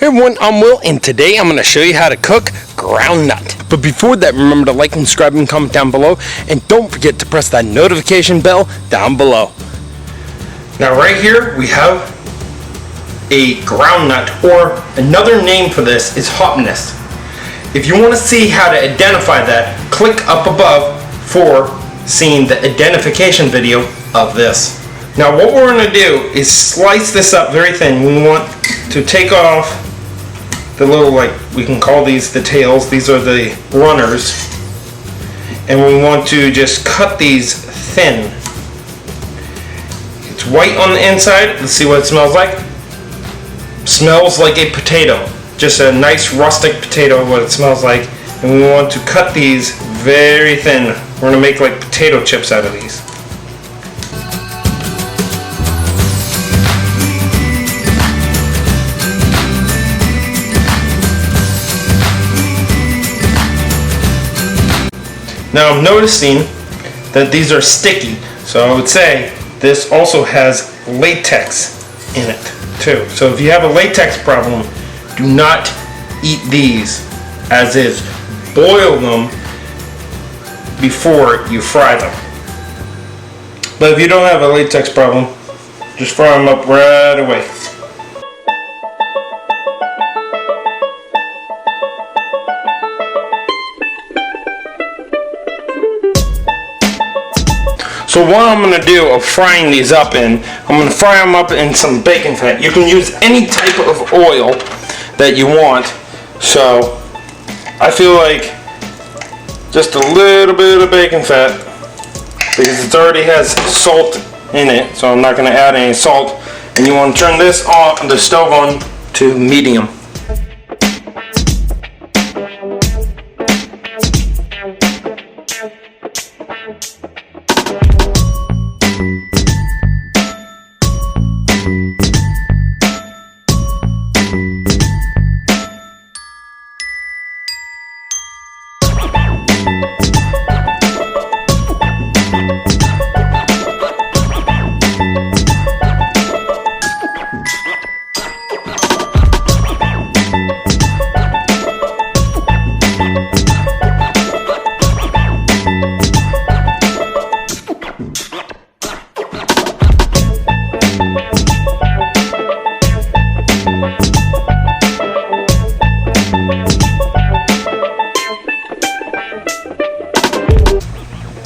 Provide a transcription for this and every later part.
Hey everyone, I'm Will, and today I'm going to show you how to cook groundnut. But before that, remember to like and subscribe and comment down below, and don't forget to press that notification bell down below. Now right here we have a groundnut, or another name for this is Hopniss. If you want to see how to identify that, click up above for seeing the identification video of this. Now what we're going to do is slice this up very thin. We want to take off the little, we can call these the tails. These are the runners. And we want to just cut these thin. It's white on the inside. Let's see what it smells like. Smells like a potato. Just a nice rustic potato, what it smells like. And we want to cut these very thin. We're going to make like potato chips out of these. Now I'm noticing that these are sticky, so I would say this also has latex in it too. So if you have a latex problem, do not eat these as is. Boil them before you fry them. But if you don't have a latex problem, just fry them up right away. So what I'm going to do of frying these up in, I'm going to fry them up in some bacon fat. You can use any type of oil that you want. So I feel like just a little bit of bacon fat, because it already has salt in it, so I'm not going to add any salt. And you want to turn this on, the stove on to medium.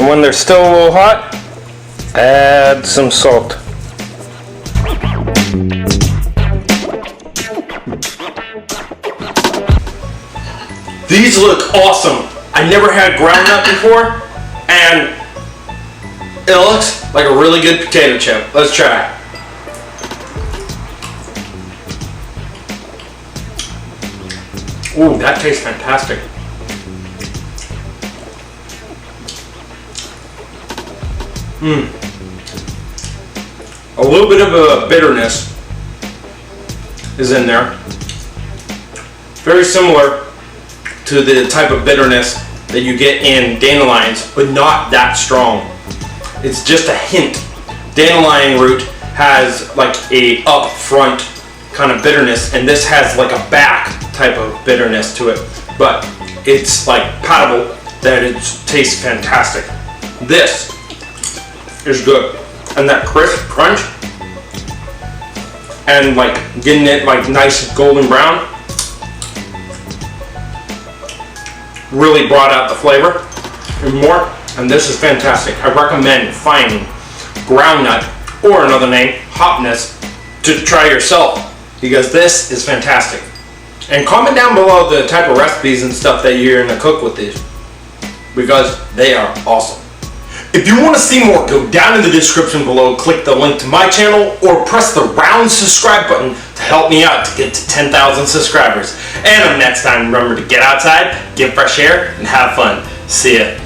When they're still a little hot, add some salt. These look awesome. I never had groundnut before, and it looks like a really good potato chip. Let's try it. Ooh, that tastes fantastic. A little bit of a bitterness is in there. Very similar to the type of bitterness that you get in dandelions, but not that strong. It's just a hint. Dandelion root has like a up front kind of bitterness, and this has like a back type of bitterness to it. But it's like palatable, that it tastes fantastic. This is good, and that crisp crunch, and like getting it like nice golden brown, really brought out the flavor and more. And this is fantastic. I recommend finding groundnut, or another name, Hopniss, to try yourself, because this is fantastic. And comment down below the type of recipes and stuff that you're gonna cook with these, because they are awesome. If you want to see more, go down in the description below, click the link to my channel, or press the round subscribe button to help me out to get to 10,000 subscribers. And until next time, remember to get outside, get fresh air, and have fun. See ya.